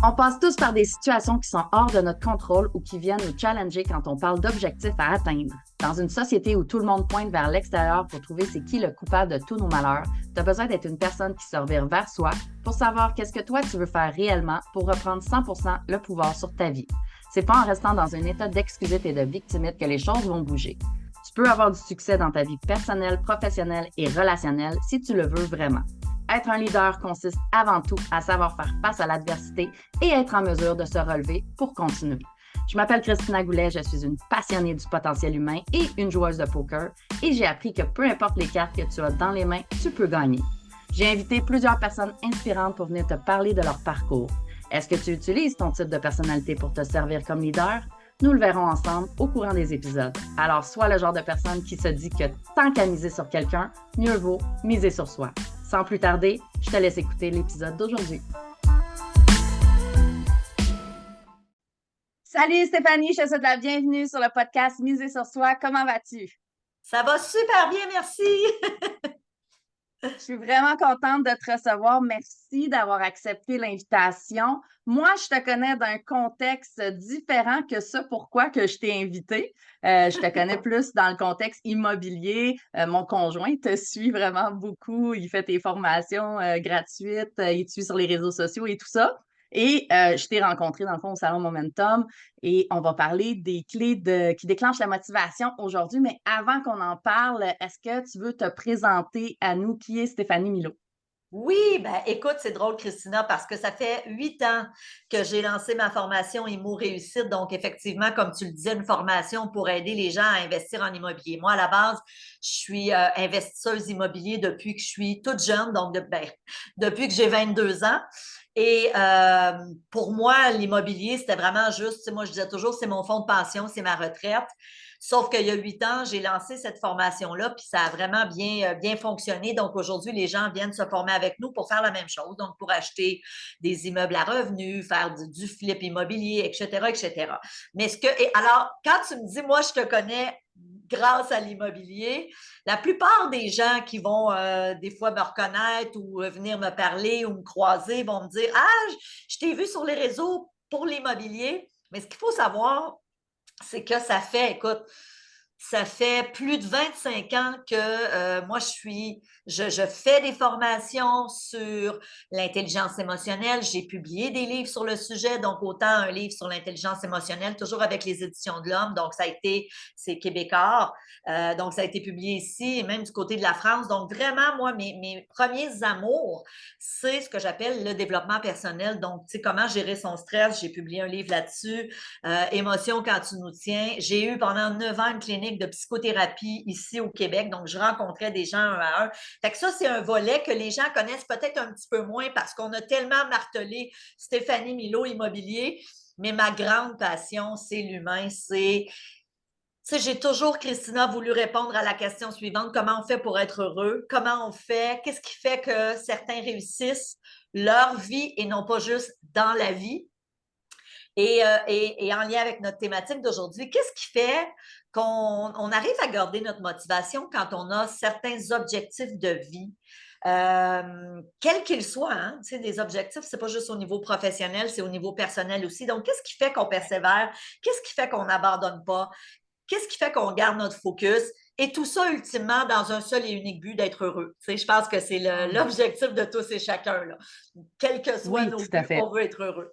On passe tous par des situations qui sont hors de notre contrôle ou qui viennent nous challenger quand on parle d'objectifs à atteindre. Dans une société où tout le monde pointe vers l'extérieur pour trouver c'est qui le coupable de tous nos malheurs, tu as besoin d'être une personne qui se revire vers soi pour savoir qu'est-ce que toi tu veux faire réellement pour reprendre 100% le pouvoir sur ta vie. C'est pas en restant dans un état d'excusite et de victimite que les choses vont bouger. Tu peux avoir du succès dans ta vie personnelle, professionnelle et relationnelle si tu le veux vraiment. Être un leader consiste avant tout à savoir faire face à l'adversité et être en mesure de se relever pour continuer. Je m'appelle Christina Goulet, je suis une passionnée du potentiel humain et une joueuse de poker et j'ai appris que peu importe les cartes que tu as dans les mains, tu peux gagner. J'ai invité plusieurs personnes inspirantes pour venir te parler de leur parcours. Est-ce que tu utilises ton type de personnalité pour te servir comme leader? Nous le verrons ensemble au courant des épisodes. Alors, sois le genre de personne qui se dit que tant qu'à miser sur quelqu'un, mieux vaut miser sur soi. Sans plus tarder, je te laisse écouter l'épisode d'aujourd'hui. Salut Stéphanie, je te souhaite la bienvenue sur le podcast Miser sur soi. Comment vas-tu? Ça va super bien, merci. Je suis vraiment contente de te recevoir. Merci d'avoir accepté l'invitation. Moi, je te connais d'un contexte différent que ce pourquoi que je t'ai invité. Je te connais plus dans le contexte immobilier. Mon conjoint te suit vraiment beaucoup. Il fait tes formations gratuites. Il te suit sur les réseaux sociaux et tout ça. Et je t'ai rencontré dans le fond au Salon Momentum et on va parler des clés qui déclenchent la motivation aujourd'hui. Mais avant qu'on en parle, est-ce que tu veux te présenter à nous? Qui est Stéphanie Milot? Oui, ben écoute, c'est drôle, Christina, parce que ça fait 8 ans que j'ai lancé ma formation Immo Réussite. Donc, effectivement, comme tu le disais, une formation pour aider les gens à investir en immobilier. Moi, à la base, je suis investisseuse immobilier depuis que je suis toute jeune, donc depuis que j'ai 22 ans. Et pour moi, l'immobilier, c'était vraiment juste, tu sais, moi, je disais toujours, c'est mon fonds de pension, c'est ma retraite. Sauf qu'il y a 8 ans, j'ai lancé cette formation-là, puis ça a vraiment bien fonctionné. Donc, aujourd'hui, les gens viennent se former avec nous pour faire la même chose, donc pour acheter des immeubles à revenus, faire du flip immobilier, etc., etc. Mais alors, quand tu me dis, moi, je te connais grâce à l'immobilier, la plupart des gens qui vont des fois me reconnaître ou venir me parler ou me croiser vont me dire, ah, je t'ai vu sur les réseaux pour l'immobilier. Mais ce qu'il faut savoir, c'est que écoute, ça fait plus de 25 ans que moi, je fais des formations sur l'intelligence émotionnelle. J'ai publié des livres sur le sujet, donc autant un livre sur l'intelligence émotionnelle, toujours avec les éditions de l'Homme, donc c'est québécois, donc ça a été publié ici et même du côté de la France. Donc vraiment, moi, mes premiers amours, c'est ce que j'appelle le développement personnel. Donc, tu sais, comment gérer son stress. J'ai publié un livre là-dessus. Émotion quand tu nous tiens. J'ai eu pendant 9 ans une clinique de psychothérapie ici au Québec, donc je rencontrais des gens un à un. Fait que ça, c'est un volet que les gens connaissent peut-être un petit peu moins parce qu'on a tellement martelé Stéphanie Milot Immobilier, mais ma grande passion, c'est l'humain, c'est... Tu sais, j'ai toujours, Christina, voulu répondre à la question suivante, comment on fait pour être heureux? Comment on fait? Qu'est-ce qui fait que certains réussissent leur vie et non pas juste dans la vie? Et en lien avec notre thématique d'aujourd'hui, qu'est-ce qui fait qu'on arrive à garder notre motivation quand on a certains objectifs de vie, quels qu'ils soient, hein? Tu sais, des objectifs, c'est pas juste au niveau professionnel, c'est au niveau personnel aussi. Donc, qu'est-ce qui fait qu'on persévère? Qu'est-ce qui fait qu'on n'abandonne pas? Qu'est-ce qui fait qu'on garde notre focus? Et tout ça, ultimement, dans un seul et unique but d'être heureux. Tu sais, je pense que c'est l'objectif de tous et chacun, là. Quels que soient Oui, nos tout à buts, fait. on veut être heureux.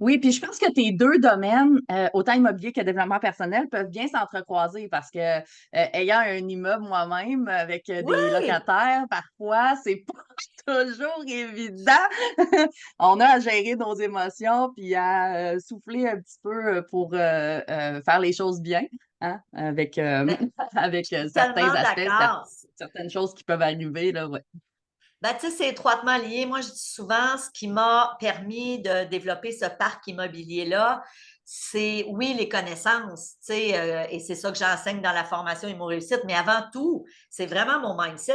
Oui, puis je pense que tes deux domaines, autant immobilier que développement personnel, peuvent bien s'entrecroiser parce que ayant un immeuble moi-même avec des Oui! locataires, parfois, c'est pas toujours évident. On a à gérer nos émotions puis à souffler un petit peu pour faire les choses bien, hein, avec, Ben, avec je suis certains tellement aspects, d'accord. certaines choses qui peuvent arriver, là, ouais. Ben, tu sais, c'est étroitement lié. Moi, je dis souvent, ce qui m'a permis de développer ce parc immobilier-là, c'est, oui, les connaissances, tu sais, et c'est ça que j'enseigne dans la formation Immo Réussite, mais avant tout, c'est vraiment mon mindset.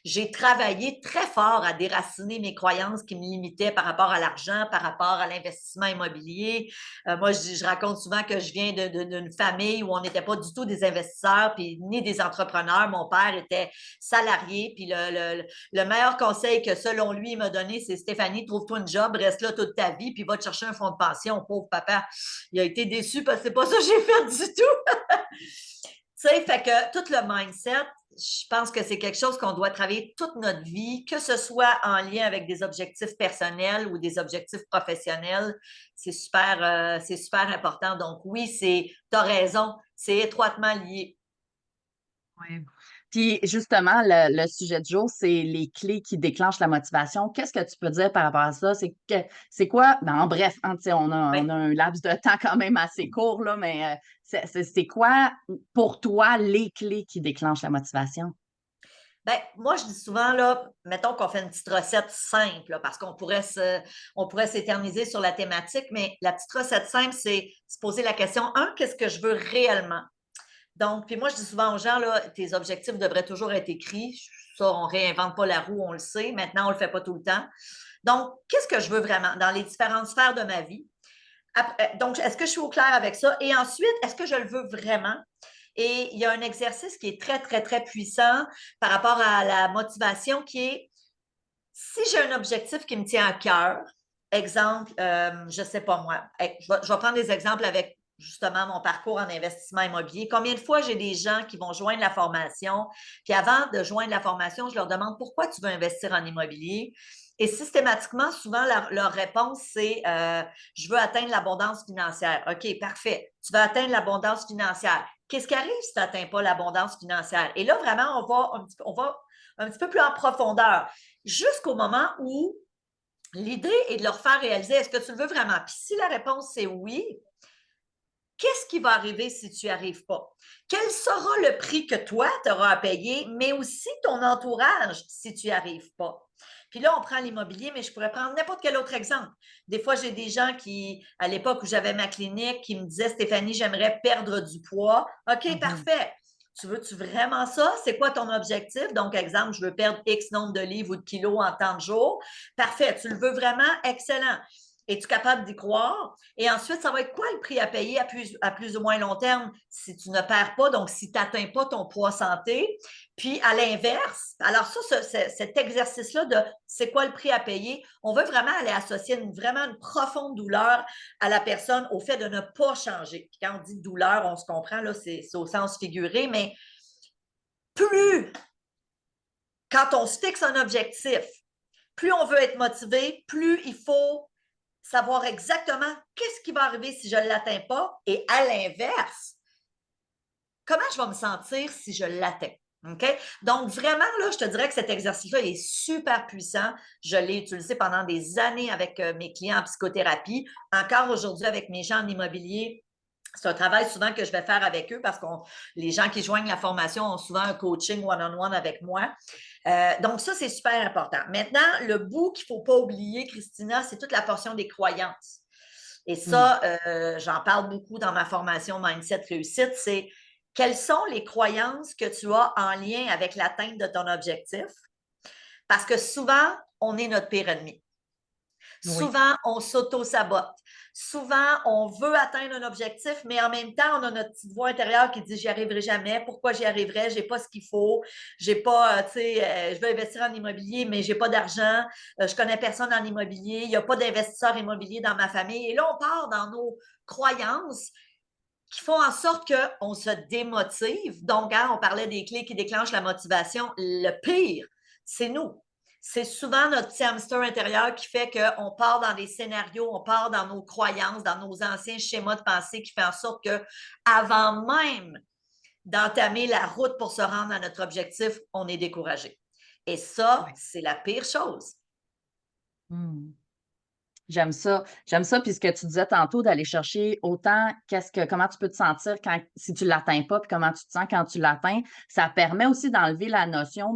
J'ai travaillé très fort à déraciner mes croyances qui me limitaient par rapport à l'argent, par rapport à l'investissement immobilier. Moi, je raconte souvent que je viens d'une famille où on n'était pas du tout des investisseurs, puis ni des entrepreneurs. Mon père était salarié, puis le meilleur conseil que selon lui il m'a donné, c'est Stéphanie, trouve-toi un job, reste là toute ta vie, puis va te chercher un fonds de pension, pauvre papa. Il a été déçu parce que c'est pas ça que j'ai fait du tout. Tu sais, fait que tout le mindset, je pense que c'est quelque chose qu'on doit travailler toute notre vie, que ce soit en lien avec des objectifs personnels ou des objectifs professionnels. C'est super important. Donc oui, tu as raison, c'est étroitement lié. Oui. Puis justement, le sujet du jour, c'est les clés qui déclenchent la motivation. Qu'est-ce que tu peux dire par rapport à ça? C'est quoi? Ben, en bref, hein, tu sais, on a Oui. un laps de temps quand même assez court, là, mais c'est quoi pour toi les clés qui déclenchent la motivation? Ben, moi, je dis souvent, là, mettons qu'on fait une petite recette simple, là, parce on pourrait s'éterniser sur la thématique, mais la petite recette simple, c'est se poser la question, qu'est-ce que je veux réellement? Donc, puis moi, je dis souvent aux gens, là, tes objectifs devraient toujours être écrits. Ça, on ne réinvente pas la roue, on le sait. Maintenant, on ne le fait pas tout le temps. Donc, qu'est-ce que je veux vraiment dans les différentes sphères de ma vie? Donc, est-ce que je suis au clair avec ça? Et ensuite, est-ce que je le veux vraiment? Et il y a un exercice qui est très, très, très puissant par rapport à la motivation qui est, si j'ai un objectif qui me tient à cœur, exemple, je ne sais pas moi, je vais prendre des exemples avec justement mon parcours en investissement immobilier. Combien de fois j'ai des gens qui vont joindre la formation, puis avant de joindre la formation, je leur demande pourquoi tu veux investir en immobilier. Et systématiquement, souvent, leur réponse, c'est je veux atteindre l'abondance financière. OK, parfait. Tu veux atteindre l'abondance financière. Qu'est-ce qui arrive si tu n'atteins pas l'abondance financière? Et là, vraiment, on va un petit peu plus en profondeur jusqu'au moment où l'idée est de leur faire réaliser est-ce que tu le veux vraiment? Puis si la réponse c'est oui, qu'est-ce qui va arriver si tu n'y arrives pas? Quel sera le prix que toi, tu auras à payer, mais aussi ton entourage si tu n'y arrives pas? Puis là, on prend l'immobilier, mais je pourrais prendre n'importe quel autre exemple. Des fois, j'ai des gens qui, à l'époque où j'avais ma clinique, qui me disaient Stéphanie, j'aimerais perdre du poids. OK, Mhm. parfait. Tu veux-tu vraiment ça? C'est quoi ton objectif? Donc, exemple, je veux perdre X nombre de livres ou de kilos en tant de jours. Parfait. Tu le veux vraiment? Excellent. Es-tu capable d'y croire? Et ensuite, ça va être quoi le prix à payer à plus ou moins long terme si tu ne perds pas, donc si tu n'atteins pas ton poids santé? Puis à l'inverse, alors ça, cet exercice-là de c'est quoi le prix à payer, on veut vraiment aller associer vraiment une profonde douleur à la personne au fait de ne pas changer. Puis quand on dit douleur, on se comprend, là, c'est au sens figuré, mais plus, quand on se fixe un objectif, plus on veut être motivé, plus il faut savoir exactement qu'est-ce qui va arriver si je ne l'atteins pas. Et à l'inverse, comment je vais me sentir si je l'atteins? OK? Donc, vraiment, là, je te dirais que cet exercice-là est super puissant. Je l'ai utilisé pendant des années avec mes clients en psychothérapie. Encore aujourd'hui, avec mes gens en immobilier, c'est un travail souvent que je vais faire avec eux parce que les gens qui joignent la formation ont souvent un coaching one-on-one avec moi. Donc, ça, c'est super important. Maintenant, le bout qu'il ne faut pas oublier, Christina, c'est toute la portion des croyances. Et Mm. ça, j'en parle beaucoup dans ma formation Mindset Réussite, c'est quelles sont les croyances que tu as en lien avec l'atteinte de ton objectif? Parce que souvent, on est notre pire ennemi. Oui. Souvent, on s'auto-sabote. Souvent, on veut atteindre un objectif, mais en même temps, on a notre petite voix intérieure qui dit j'y arriverai jamais. Pourquoi j'y arriverai? J'ai pas ce qu'il faut. J'ai pas, tu sais, je veux investir en immobilier, mais j'ai pas d'argent. Je connais personne en immobilier. Il n'y a pas d'investisseur immobilier dans ma famille. Et là, on part dans nos croyances qui font en sorte qu'on se démotive. Donc, on parlait des clés qui déclenchent la motivation. Le pire, c'est nous. C'est souvent notre petit hamster intérieur qui fait qu'on part dans des scénarios, on part dans nos croyances, dans nos anciens schémas de pensée qui fait en sorte que, avant même d'entamer la route pour se rendre à notre objectif, on est découragé. Et ça, Oui. c'est la pire chose. Mm. J'aime ça. J'aime ça. Puis ce que tu disais tantôt, d'aller chercher autant comment tu peux te sentir si tu ne l'atteins pas, puis comment tu te sens quand tu l'atteins, ça permet aussi d'enlever la notion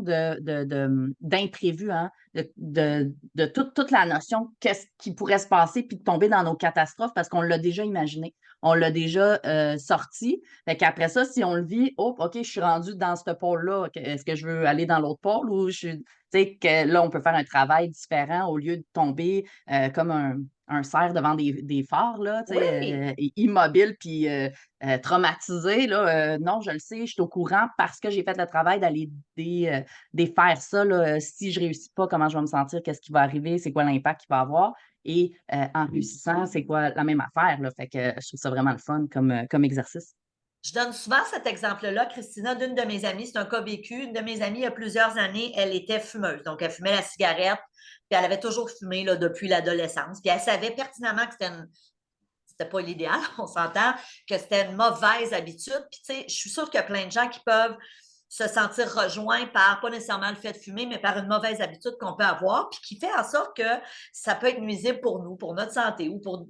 d'imprévu, hein, toute la notion qu'est-ce qui pourrait se passer, puis de tomber dans nos catastrophes parce qu'on l'a déjà imaginé. on l'a déjà sorti. Fait qu'après ça, si on le vit, oh, OK, je suis rendue dans ce pôle-là. Est-ce que je veux aller dans l'autre pôle ou tu sais, que là, on peut faire un travail différent au lieu de tomber comme un cerf devant des phares, là, tu Oui, sais, immobile puis traumatisé, là. Non, je le sais, je suis au courant parce que j'ai fait le travail d'aller défaire ça, là. Si je réussis pas, comment je vais me sentir? Qu'est-ce qui va arriver? C'est quoi l'impact qu'il va avoir? Et en réussissant, c'est quoi la même affaire, là? Fait que je trouve ça vraiment le fun comme exercice. je donne souvent cet exemple-là, Christina, d'une de mes amies, c'est un cas vécu. Une de mes amies, il y a plusieurs années, elle était fumeuse. Donc, elle fumait la cigarette, puis elle avait toujours fumé là, depuis l'adolescence. Puis elle savait pertinemment que c'était pas l'idéal, on s'entend, que c'était une mauvaise habitude. Puis, tu sais, je suis sûre qu'il y a plein de gens qui peuvent se sentir rejoints par, pas nécessairement le fait de fumer, mais par une mauvaise habitude qu'on peut avoir, puis qui fait en sorte que ça peut être nuisible pour nous, pour notre santé ou pour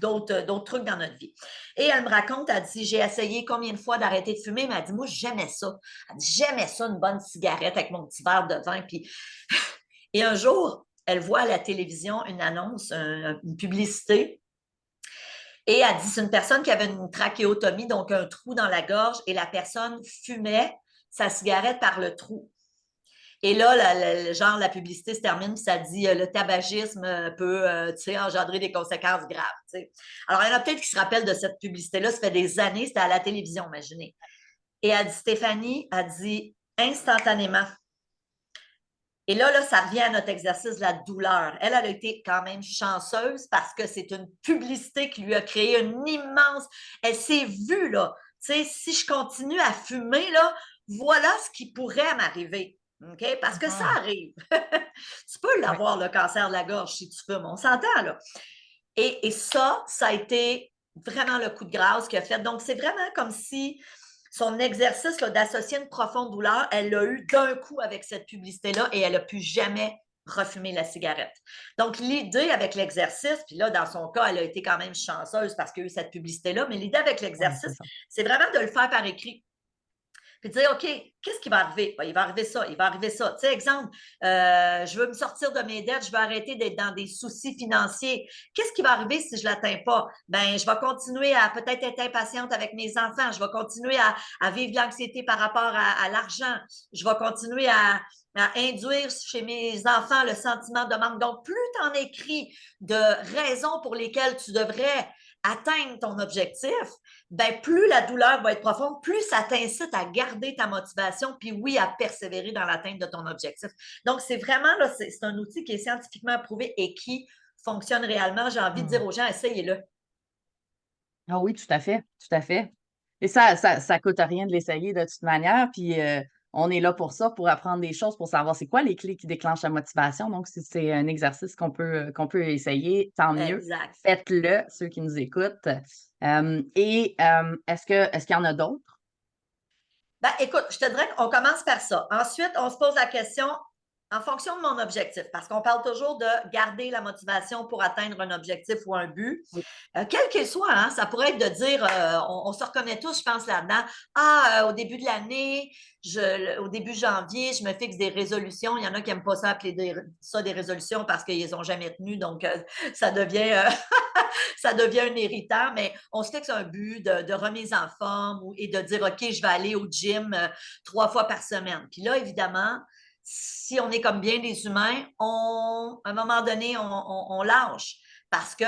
d'autres trucs dans notre vie. Et elle me raconte, elle dit, j'ai essayé combien de fois d'arrêter de fumer, mais elle dit, moi, j'aimais ça. Elle dit, j'aimais ça, une bonne cigarette avec mon petit verre de vin. Puis... Et un jour, elle voit à la télévision une annonce, une publicité. Et elle dit, c'est une personne qui avait une trachéotomie, donc un trou dans la gorge, et la personne fumait sa cigarette par le trou. Et là, genre, la publicité se termine, puis ça dit le tabagisme peut engendrer des conséquences graves. T'sais. Alors, il y en a peut-être qui se rappellent de cette publicité-là, ça fait des années, c'était à la télévision, imaginez. Et elle dit, Stéphanie, a dit instantanément. Et là, ça revient à notre exercice de la douleur. Elle a été quand même chanceuse parce que c'est une publicité qui lui a créé une immense. Elle s'est vue, là. Tu sais, si je continue à fumer, là, voilà ce qui pourrait m'arriver. OK? Parce que ça arrive. Tu peux Ouais. l'avoir, le cancer de la gorge, si tu fumes. On s'entend, là. Et ça a été vraiment le coup de grâce qu'il a fait. Donc, c'est vraiment comme si son exercice d'associer une profonde douleur, elle l'a eu d'un coup avec cette publicité-là et elle n'a plus jamais refumer la cigarette. Donc, l'idée avec l'exercice, puis là, dans son cas, elle a été quand même chanceuse parce qu'il y a eu cette publicité-là, mais l'idée avec Ouais, c'est l'exercice, ça. c'est vraiment de le faire par écrit. Puis de dire, OK, qu'est-ce qui va arriver? Ben, il va arriver ça, il va arriver ça. Tu sais, exemple, je veux me sortir de mes dettes, je veux arrêter d'être dans des soucis financiers. Qu'est-ce qui va arriver si je ne l'atteins pas? Ben, je vais continuer à peut-être être impatiente avec mes enfants. Je vais continuer à vivre de l'anxiété par rapport à l'argent. Je vais continuer à induire chez mes enfants le sentiment de manque. Donc, plus tu en écris de raisons pour lesquelles tu devrais atteindre ton objectif, ben plus la douleur va être profonde, plus ça t'incite à garder ta motivation, puis oui, à persévérer dans l'atteinte de ton objectif. Donc, c'est vraiment, là, c'est un outil qui est scientifiquement approuvé et qui fonctionne réellement. J'ai envie de dire Mmh. aux gens, essayez-le. Ah oui, tout à fait, tout à fait. Et ça coûte rien de l'essayer de toute manière, puis on est là pour ça, pour apprendre des choses, pour savoir c'est quoi les clés qui déclenchent la motivation. Donc, si c'est un exercice qu'on peut essayer, tant mieux. Exact. Faites-le, ceux qui nous écoutent. Est-ce qu'il y en a d'autres? Ben, écoute, je te dirais qu'on commence par ça. Ensuite, on se pose la question en fonction de mon objectif, parce qu'on parle toujours de garder la motivation pour atteindre un objectif ou un but. Oui. Quel qu'il soit, hein, ça pourrait être de dire, on se reconnaît tous, je pense, là-dedans. Au début de l'année, au début janvier, je me fixe des résolutions. Il y en a qui n'aiment pas ça appeler ça des résolutions parce qu'ils les ont jamais tenues, donc ça devient ça devient un irritant, mais on se fixe un but de remise en forme et de dire, OK, je vais aller au gym 3 fois par semaine. Puis là, évidemment, si on est comme bien des humains, à un moment donné, on lâche parce que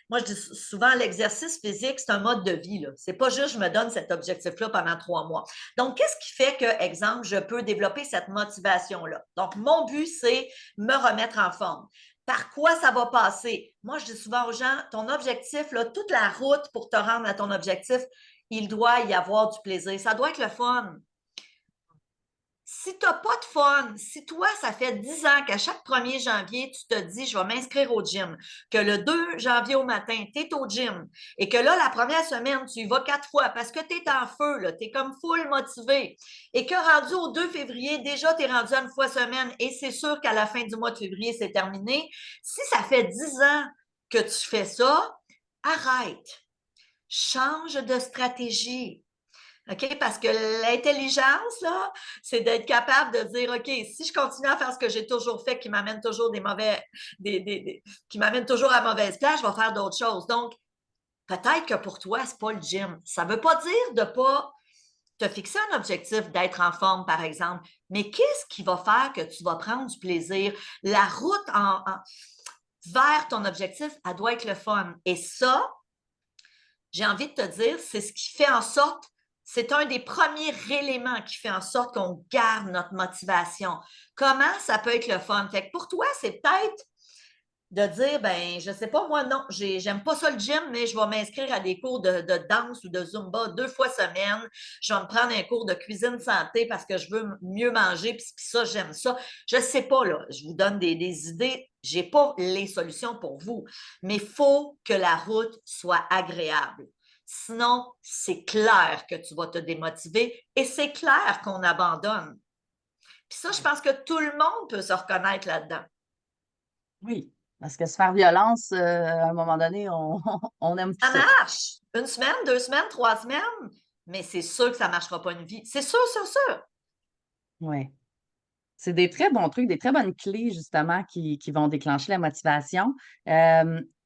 moi, je dis souvent, l'exercice physique, c'est un mode de vie. Ce n'est pas juste je me donne cet objectif-là pendant 3 mois. Donc, qu'est-ce qui fait que, exemple, je peux développer cette motivation-là? Donc, mon but, c'est me remettre en forme. Par quoi ça va passer? Moi, je dis souvent aux gens, ton objectif, là, toute la route pour te rendre à ton objectif, il doit y avoir du plaisir. Ça doit être le fun. Si tu n'as pas de fun, si toi, ça fait 10 ans qu'à chaque 1er janvier, tu te dis, je vais m'inscrire au gym, que le 2 janvier au matin, tu es au gym, et que là, la première semaine, tu y vas 4 fois parce que tu es en feu, tu es comme full motivé, et que rendu au 2 février, déjà, tu es rendu à 1 fois semaine, et c'est sûr qu'à la fin du mois de février, c'est terminé. Si ça fait 10 ans que tu fais ça, arrête. Change de stratégie. OK? Parce que l'intelligence, là, c'est d'être capable de dire, OK, si je continue à faire ce que j'ai toujours fait, qui m'amène toujours qui m'amène toujours à mauvaise place, je vais faire d'autres choses. Donc, peut-être que pour toi, ce n'est pas le gym. Ça ne veut pas dire de ne pas te fixer un objectif d'être en forme, par exemple, mais qu'est-ce qui va faire que tu vas prendre du plaisir? La route vers ton objectif, elle doit être le fun. Et ça, j'ai envie de te dire, c'est ce qui fait en sorte, c'est un des premiers éléments qui fait en sorte qu'on garde notre motivation. Comment ça peut être le fun? Fait que pour toi, c'est peut-être de dire, ben, je sais pas, moi, non, j'aime pas ça le gym, mais je vais m'inscrire à des cours de danse ou de Zumba 2 fois semaine. Je vais me prendre un cours de cuisine santé parce que je veux mieux manger, puis ça, j'aime ça. Je sais pas, là, je vous donne des idées. J'ai pas les solutions pour vous, mais il faut que la route soit agréable. Sinon, c'est clair que tu vas te démotiver et c'est clair qu'on abandonne. Puis ça, je pense que tout le monde peut se reconnaître là-dedans. Oui, parce que se faire violence, à un moment donné, on n'aime plus Ça ça. marche. 1 semaine, 2 semaines, 3 semaines, mais c'est sûr que ça ne marchera pas une vie. C'est sûr, sûr, sûr. Oui. C'est des très bons trucs, des très bonnes clés, justement, qui vont déclencher la motivation.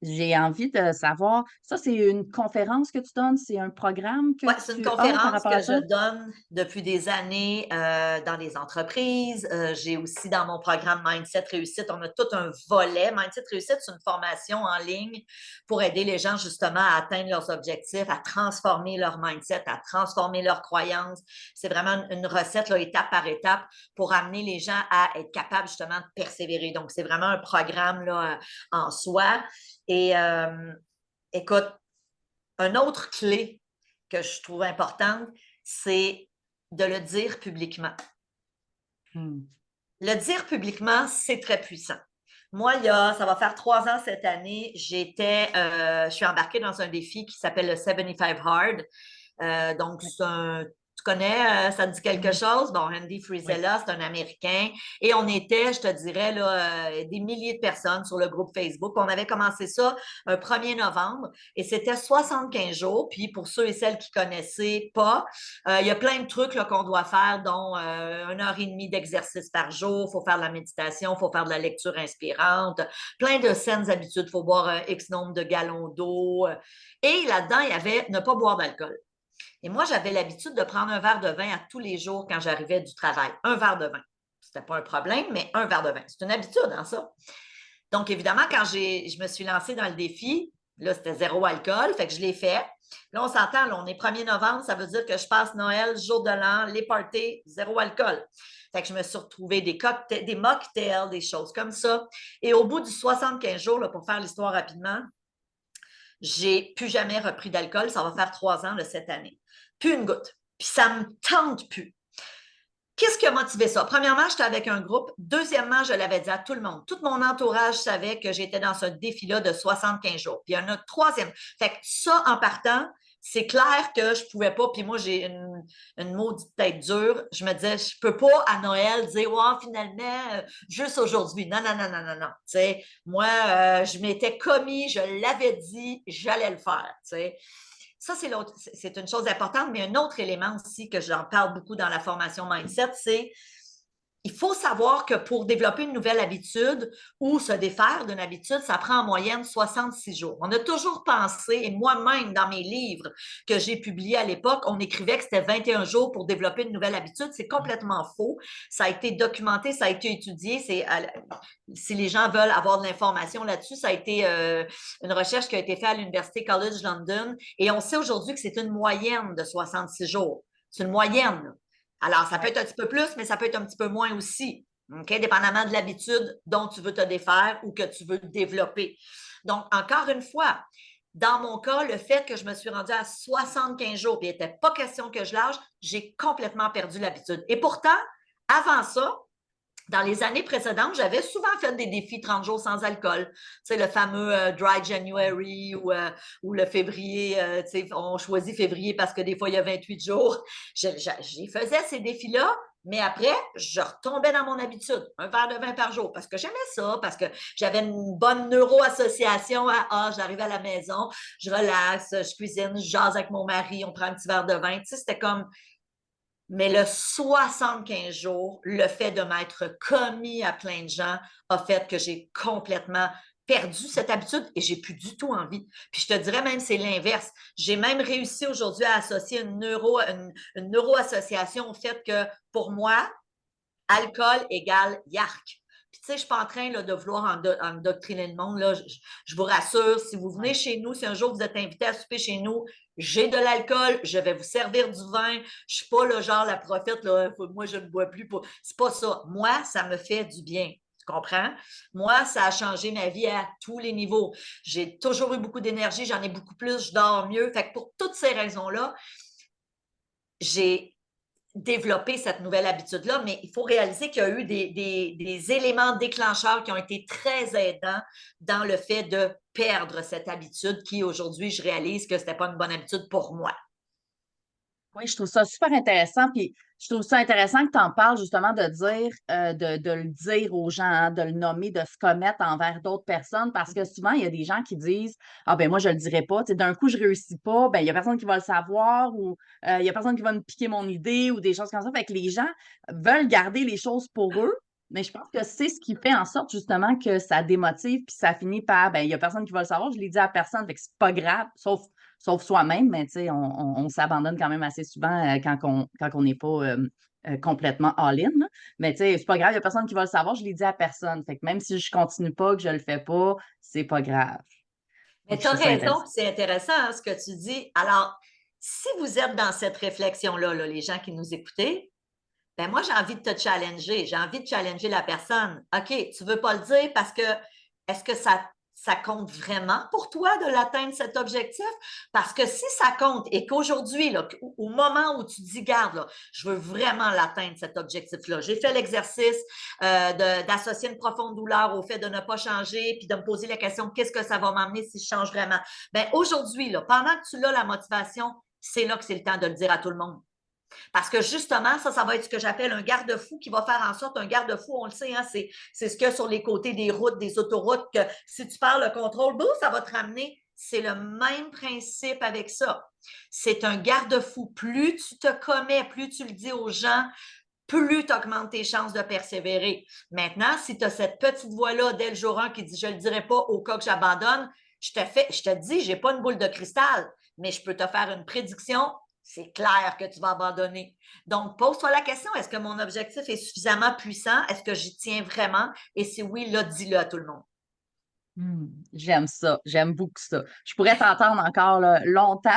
J'ai envie de savoir, ça, c'est une conférence que tu donnes, c'est un programme que Oui, c'est une tu as par conférence rapport à que ça? je donne depuis des années dans les entreprises. J'ai aussi dans mon programme Mindset Réussite, on a tout un volet. Mindset Réussite, c'est une formation en ligne pour aider les gens justement à atteindre leurs objectifs, à transformer leur mindset, à transformer leurs croyances. C'est vraiment une recette là, étape par étape pour amener les gens à être capables justement de persévérer. Donc, c'est vraiment un programme là, en soi. Et écoute, une autre clé que je trouve importante, c'est de le dire publiquement. Hmm. Le dire publiquement, c'est très puissant. Moi, ça va faire 3 ans cette année, je suis embarquée dans un défi qui s'appelle le 75 Hard. Donc, Oui. tu connais, ça te dit quelque Oui. chose? Bon, Andy Oui. Frisella, c'est un Américain. Et on était, je te dirais, là, des milliers de personnes sur le groupe Facebook. On avait commencé ça un 1er novembre et c'était 75 jours. Puis, pour ceux et celles qui connaissaient pas, il y a plein de trucs là, qu'on doit faire, dont 1 heure et demie d'exercice par jour. Il faut faire de la méditation, il faut faire de la lecture inspirante, plein de saines habitudes. Il faut boire X nombre de gallons d'eau. Et là-dedans, il y avait ne pas boire d'alcool. Et moi, j'avais l'habitude de prendre un verre de vin à tous les jours quand j'arrivais du travail. Un verre de vin. C'était pas un problème, mais un verre de vin. C'est une habitude, hein, ça. Donc, évidemment, quand je me suis lancée dans le défi, là, c'était zéro alcool, fait que je l'ai fait. Là, on s'entend, là, on est 1er novembre, ça veut dire que je passe Noël, jour de l'an, les parties, zéro alcool. Fait que je me suis retrouvée des cocktails, des mocktails, des choses comme ça. Et au bout du 75 jours, là, pour faire l'histoire rapidement, j'ai plus jamais repris d'alcool. Ça va faire 3 ans là, cette année. Plus une goutte. Puis ça me tente plus. Qu'est-ce qui a motivé ça? Premièrement, j'étais avec un groupe. Deuxièmement, je l'avais dit à tout le monde. Tout mon entourage savait que j'étais dans ce défi-là de 75 jours. Puis il y en a un troisième. Fait que ça, en partant, c'est clair que je ne pouvais pas. Puis moi, j'ai une maudite tête dure. Je me disais, je ne peux pas à Noël dire, ouais, finalement, juste aujourd'hui. Non, non, non, non, non, non. Tu sais, moi, je m'étais commis, je l'avais dit, j'allais le faire. Tu sais. Ça, c'est une chose importante, mais un autre élément aussi que j'en parle beaucoup dans la formation Mindset, c'est il faut savoir que pour développer une nouvelle habitude ou se défaire d'une habitude, ça prend en moyenne 66 jours. On a toujours pensé, et moi-même dans mes livres que j'ai publiés à l'époque, on écrivait que c'était 21 jours pour développer une nouvelle habitude. C'est complètement faux. Ça a été documenté, ça a été étudié. Si les gens veulent avoir de l'information là-dessus, ça a été une recherche qui a été faite à l'Université College London et on sait aujourd'hui que c'est une moyenne de 66 jours. C'est une moyenne. Alors, ça peut être un petit peu plus, mais ça peut être un petit peu moins aussi, okay? Dépendamment de l'habitude dont tu veux te défaire ou que tu veux développer. Donc, encore une fois, dans mon cas, le fait que je me suis rendue à 75 jours, puis il n'était pas question que je lâche, j'ai complètement perdu l'habitude. Et pourtant, avant ça, dans les années précédentes, j'avais souvent fait des défis 30 jours sans alcool. Tu sais, le fameux Dry January ou le février, tu sais, on choisit février parce que des fois, il y a 28 jours. J'y faisais ces défis-là, mais après, je retombais dans mon habitude, un verre de vin par jour, parce que j'aimais ça, parce que j'avais une bonne neuroassociation à j'arrive à la maison, je relaxe, je cuisine, je jase avec mon mari, on prend un petit verre de vin. Tu sais, c'était comme mais le 75 jours, le fait de m'être commis à plein de gens a fait que j'ai complètement perdu cette habitude et j'ai plus du tout envie. Puis je te dirais même, c'est l'inverse. J'ai même réussi aujourd'hui à associer une neuroassociation au fait que pour moi, alcool égale yark. Puis, tu sais, je ne suis pas en train là, de vouloir endoctriner le monde. Là. Je vous rassure, si vous venez chez nous, si un jour vous êtes invité à souper chez nous, j'ai de l'alcool, je vais vous servir du vin. Je ne suis pas le genre la prophète, là, moi, je ne bois plus. C'est pas ça. Moi, ça me fait du bien. Tu comprends? Moi, ça a changé ma vie à tous les niveaux. J'ai toujours eu beaucoup d'énergie, j'en ai beaucoup plus, je dors mieux. Fait que pour toutes ces raisons-là, j'ai développer cette nouvelle habitude-là, mais il faut réaliser qu'il y a eu des éléments déclencheurs qui ont été très aidants dans le fait de perdre cette habitude qui, aujourd'hui, je réalise que ce n'était pas une bonne habitude pour moi. Oui, je trouve ça super intéressant. Puis je trouve ça intéressant que tu en parles justement de dire, de le dire aux gens, hein, de le nommer, de se commettre envers d'autres personnes, parce que souvent, il y a des gens qui disent: Ah ben moi, je le dirai pas. Tu sais, d'un coup, je réussis pas, ben il y a personne qui va le savoir ou il y a personne qui va me piquer mon idée ou des choses comme ça. Fait que les gens veulent garder les choses pour eux. Mais je pense que c'est ce qui fait en sorte justement que ça démotive, puis ça finit par ben, il y a personne qui va le savoir, je l'ai dit à personne, fait que c'est pas grave, sauf soi-même, mais tu sais, on s'abandonne quand même assez souvent quand on n'est pas complètement all-in. Là. Mais tu sais, c'est pas grave, il n'y a personne qui va le savoir, je l'ai dit à personne. Fait que même si je continue pas, que je le fais pas, c'est pas grave. Mais Donc, je tu as trouve ça raison, intéressant. c'est intéressant hein, ce que tu dis. Alors, si vous êtes dans cette réflexion-là, là, les gens qui nous écoutez, ben moi, j'ai envie de te challenger. J'ai envie de challenger la personne. OK, tu ne veux pas le dire parce que est-ce que ça compte vraiment pour toi de l'atteindre cet objectif? Parce que si ça compte et qu'aujourd'hui, au moment où tu dis, garde, là, je veux vraiment l'atteindre, cet objectif-là, j'ai fait l'exercice d'associer une profonde douleur au fait de ne pas changer puis de me poser la question, qu'est-ce que ça va m'amener si je change vraiment? Bien, aujourd'hui, là, pendant que tu as la motivation, c'est là que c'est le temps de le dire à tout le monde. Parce que justement, ça va être ce que j'appelle un garde-fou qui va faire en sorte, un garde-fou, on le sait, hein, c'est ce qu'il y a sur les côtés des routes, des autoroutes, que si tu perds le contrôle, boum, ça va te ramener. C'est le même principe avec ça. C'est un garde-fou. Plus tu te commets, plus tu le dis aux gens, plus tu augmentes tes chances de persévérer. Maintenant, si tu as cette petite voix-là dès le jour 1 qui dit « je ne le dirai pas au cas que j'abandonne », je te dis, je n'ai pas une boule de cristal, mais je peux te faire une prédiction, c'est clair que tu vas abandonner. Donc, pose-toi la question, est-ce que mon objectif est suffisamment puissant? Est-ce que j'y tiens vraiment? Et si oui, là, dis-le à tout le monde. J'aime ça, j'aime beaucoup ça. Je pourrais t'entendre encore là, longtemps.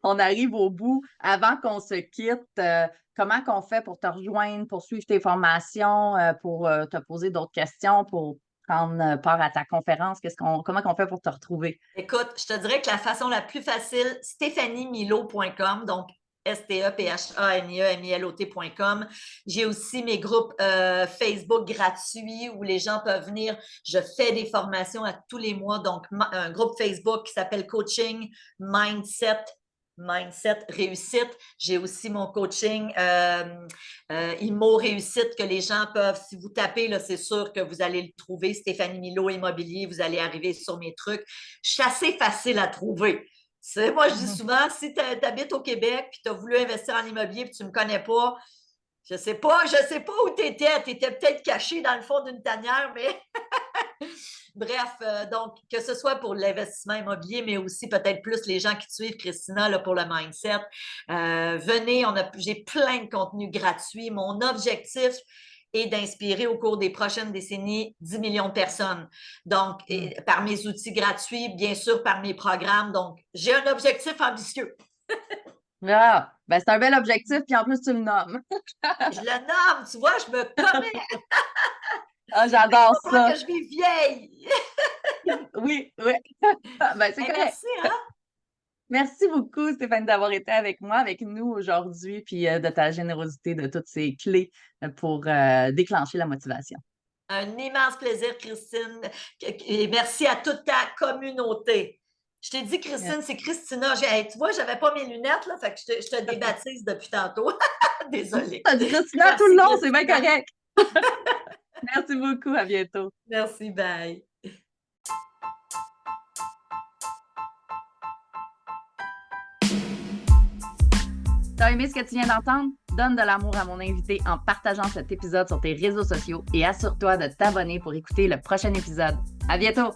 On arrive au bout. Avant qu'on se quitte, comment qu'on fait pour te rejoindre, pour suivre tes formations, pour te poser d'autres questions, pour prendre part à ta conférence? Comment qu'on fait pour te retrouver? Écoute, je te dirais que la façon la plus facile, stéphaniemilot.com, donc STEPHANIEMILOT.com. J'ai aussi mes groupes Facebook gratuits où les gens peuvent venir. Je fais des formations à tous les mois. Donc, un groupe Facebook qui s'appelle Coaching Mindset Réussite. J'ai aussi mon coaching IMO Réussite que les gens peuvent, si vous tapez, là, c'est sûr que vous allez le trouver. Stéphanie Milot Immobilier, vous allez arriver sur mes trucs. Je suis assez facile à trouver. Moi, je dis souvent, si tu habites au Québec et tu as voulu investir en immobilier et tu ne me connais pas, je ne sais pas où tu étais. Tu étais peut-être caché dans le fond d'une tanière, mais bref, donc, que ce soit pour l'investissement immobilier, mais aussi peut-être plus les gens qui te suivent, Christina, là, pour le mindset. Venez, j'ai plein de contenus gratuits. Mon objectif est d'inspirer au cours des prochaines décennies 10 millions de personnes. Donc, par mes outils gratuits, bien sûr, par mes programmes. Donc, j'ai un objectif ambitieux. Ah, ben c'est un bel objectif, puis en plus, tu le nommes. Je le nomme, tu vois, je me commets. Ah, j'adore Pas ça. que je vis vieille. Oui, oui. Ben, c'est Hey, correct. merci, hein? Merci beaucoup, Stéphane, d'avoir été avec moi, avec nous aujourd'hui, puis de ta générosité, de toutes ces clés pour déclencher la motivation. Un immense plaisir, Christine. Et merci à toute ta communauté. Je t'ai dit, Christine, c'est Christina. Hey, tu vois, je n'avais pas mes lunettes, là, fait que je te débaptise depuis tantôt. Désolée. T'as dit Christina tout le Merci, long, c'est bien Christina. correct. Merci beaucoup, à bientôt. Merci, bye. T'as aimé ce que tu viens d'entendre? donne de l'amour à mon invité en partageant cet épisode sur tes réseaux sociaux et assure-toi de t'abonner pour écouter le prochain épisode. À bientôt!